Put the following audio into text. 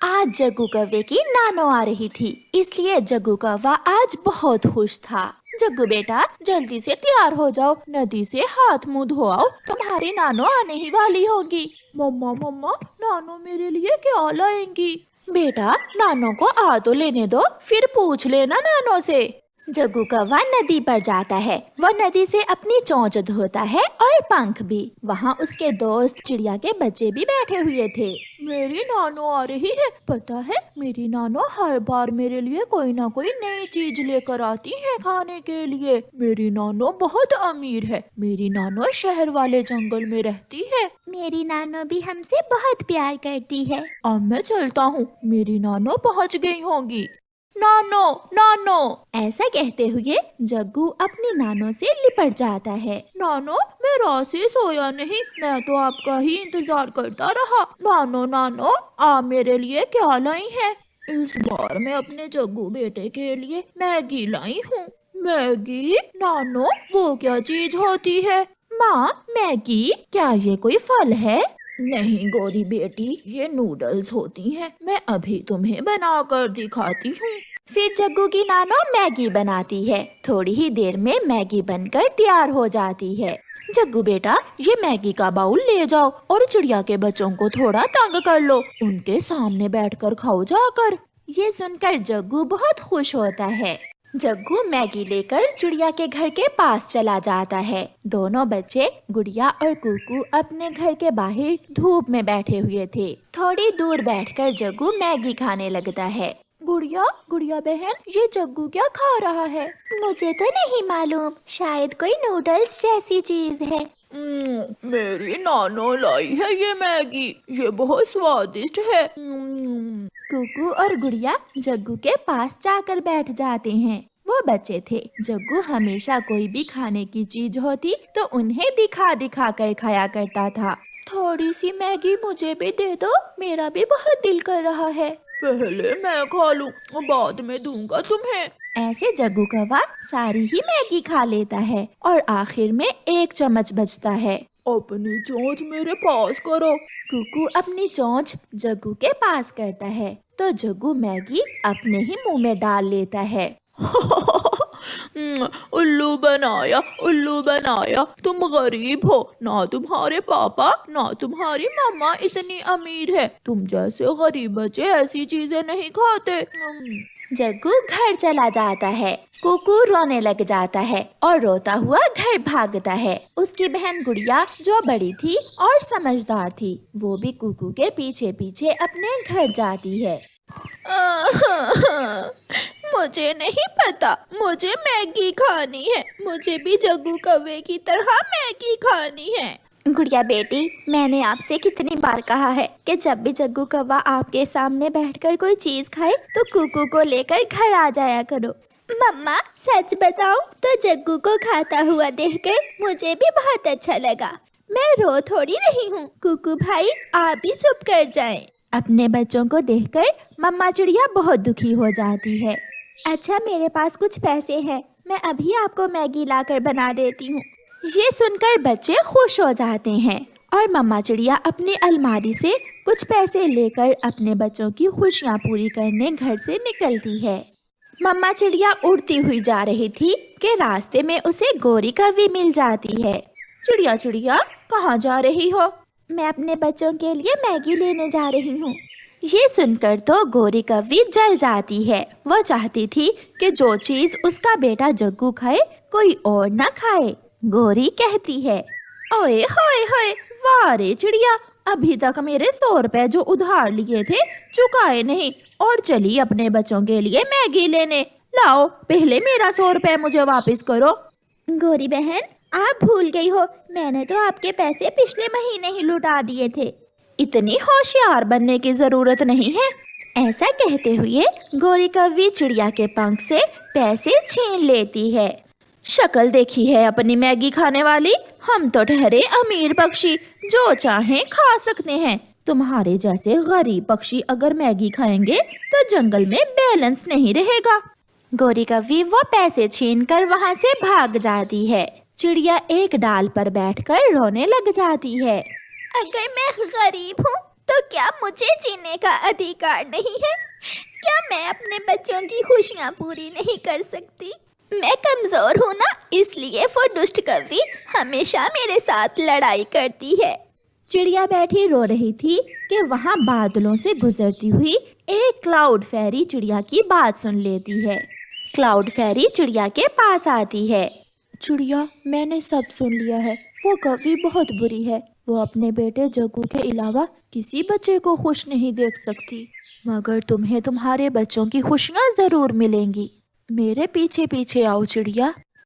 आज जग्गू कौवे की नानो आ रही थी, इसलिए जग्गू कौवा आज बहुत खुश था। जग्गू बेटा, जल्दी से तैयार हो जाओ, नदी से हाथ मुंह धो आओ, तुम्हारी नानो आने ही वाली होगी। मम्मा मम्मा, नानो मेरे लिए क्या लाएंगी? बेटा, नानो को आ तो लेने दो, फिर पूछ लेना नानो से। जग्गू कौवा नदी पर जाता है। वो नदी से अपनी चोंच धोता है और पंख भी। वहाँ उसके दोस्त चिड़िया के बच्चे भी बैठे हुए थे। मेरी नानो आ रही है। पता है, मेरी नानो हर बार मेरे लिए कोई ना कोई नई चीज लेकर आती है खाने के लिए। मेरी नानो बहुत अमीर है। मेरी नानो शहर वाले जंगल में रहती है। मेरी नानो भी हमसे बहुत प्यार करती है। अब मैं चलता हूँ, मेरी नानो पहुँच गई होगी। नानो नानो, ऐसा कहते हुए जग्गू अपनी नानो से लिपट जाता है। नानो, मैं रात से सोया नहीं, मैं तो आपका ही इंतजार करता रहा। नानो नानो, आप मेरे लिए क्या लाई हैं? इस बार मैं अपने जग्गू बेटे के लिए मैगी लाई हूँ। मैगी? नानो, वो क्या चीज होती है? माँ, मैगी? क्या ये कोई फल है? नहीं गोरी बेटी, ये नूडल्स होती हैं। मैं अभी तुम्हें बना कर दिखाती हूँ। फिर जग्गू की नानो मैगी बनाती है। थोड़ी ही देर में मैगी बनकर तैयार हो जाती है। जग्गू बेटा, ये मैगी का बाउल ले जाओ और चिड़िया के बच्चों को थोड़ा तंग कर लो, उनके सामने बैठकर खाओ जाकर। ये सुनकर जग्गू बहुत खुश होता है। जग्गू मैगी लेकर चिड़िया के घर के पास चला जाता है। दोनों बच्चे गुड़िया और कुकू अपने घर के बाहर धूप में बैठे हुए थे। थोड़ी दूर बैठकर जग्गू मैगी खाने लगता है। गुड़िया गुड़िया बहन, ये जग्गू क्या खा रहा है? मुझे तो नहीं मालूम, शायद कोई नूडल्स जैसी चीज है। मेरी नानो लाई है ये मैगी, ये बहुत स्वादिष्ट है। कुकू और गुड़िया जग्गू के पास जाकर बैठ जाते हैं। वो बच्चे थे। जग्गू हमेशा कोई भी खाने की चीज होती तो उन्हें दिखा दिखा कर खाया करता था। थोड़ी सी मैगी मुझे भी दे दो, मेरा भी बहुत दिल कर रहा है। पहले मैं खा लूं, बाद में दूंगा तुम्हें। ऐसे जग्गू कौवा सारी ही मैगी खा लेता है और आखिर में एक चम्मच बचता है। अपनी चोंच मेरे पास करो। कुकू अपनी चोंच जग्गू के पास करता है तो जग्गू मैगी अपने ही मुंह में डाल लेता है। उल्लू बनाया, उल्लू बनाया, तुम गरीब हो, ना तुम्हारे पापा ना तुम्हारी मम्मा इतनी अमीर है, तुम जैसे गरीब बच्चे ऐसी चीजें नहीं खाते। जग्गू घर चला जाता है। कुकू रोने लग जाता है और रोता हुआ घर भागता है। उसकी बहन गुड़िया जो बड़ी थी और समझदार थी, वो भी कुकू के पीछे पीछे अपने घर जाती है। मुझे नहीं पता, मुझे मैगी खानी है, मुझे भी जग्गू कौवे की तरह मैगी खानी है। गुड़िया बेटी, मैंने आपसे कितनी बार कहा है कि जब भी जग्गू कौवा आपके सामने बैठकर कोई चीज खाए तो कुकू को लेकर घर आ जाया करो। मम्मा, सच बताऊं तो जग्गू को खाता हुआ देखकर मुझे भी बहुत अच्छा लगा। मैं रो थोड़ी रही हूँ। कुकू भाई, आप भी चुप कर जाएं। अपने बच्चों को देखकर मम्मा चिड़िया बहुत दुखी हो जाती है। अच्छा, मेरे पास कुछ पैसे हैं, मैं अभी आपको मैगी लाकर बना देती हूँ। ये सुनकर बच्चे खुश हो जाते हैं और मम्मा चिड़िया अपनी अलमारी से कुछ पैसे लेकर अपने बच्चों की खुशियाँ पूरी करने घर से निकलती है। मम्मा चिड़िया उड़ती हुई जा रही थी कि रास्ते में उसे गोरी कौवी मिल जाती है। चिड़िया चिड़िया, कहाँ जा रही हो? मैं अपने बच्चों के लिए मैगी लेने जा रही हूँ। ये सुनकर तो गोरी कौवी जल जाती है। वो चाहती थी कि जो चीज उसका बेटा जग्गू खाए कोई और न खाए। गोरी कहती है, ओए होए होए, वाह रे चिड़िया, अभी तक मेरे 100 रुपए जो उधार लिए थे चुकाए नहीं और चली अपने बच्चों के लिए मैगी लेने। लाओ, पहले मेरा 100 रुपए मुझे वापस करो। गोरी बहन, आप भूल गई हो, मैंने तो आपके पैसे पिछले महीने ही लुटा दिए थे। इतनी होशियार बनने की जरूरत नहीं है। ऐसा कहते हुए गोरी कौवी चिड़िया के पंख से पैसे छीन लेती है। शक्ल देखी है अपनी मैगी खाने वाली, हम तो ठहरे अमीर पक्षी, जो चाहें खा सकते हैं। तुम्हारे जैसे गरीब पक्षी अगर मैगी खाएंगे तो जंगल में बैलेंस नहीं रहेगा। गोरी कौवी वो पैसे छीनकर वहाँ से भाग जाती है। चिड़िया एक डाल पर बैठकर रोने लग जाती है। अगर मैं गरीब हूँ तो क्या मुझे जीने का अधिकार नहीं है? क्या मैं अपने बच्चों की खुशियाँ पूरी नहीं कर सकती? मैं कमजोर हूँ ना, इसलिए वो दुष्ट कवि हमेशा मेरे साथ लड़ाई करती है। चिड़िया बैठी रो रही थी कि वहाँ बादलों से गुजरती हुई एक क्लाउड फेरी चिड़िया की बात सुन लेती है। क्लाउड फेरी चिड़िया के पास आती है। चिड़िया, मैंने सब सुन लिया है। वो कवि बहुत बुरी है। वो अपने बेटे जग्गू के अलावा किसी बच्चे को खुश नहीं देख सकती, मगर तुम्हें तुम्हारे बच्चों की खुशियाँ जरूर मिलेंगी। मेरे पीछे पीछे आओ चिड़िया।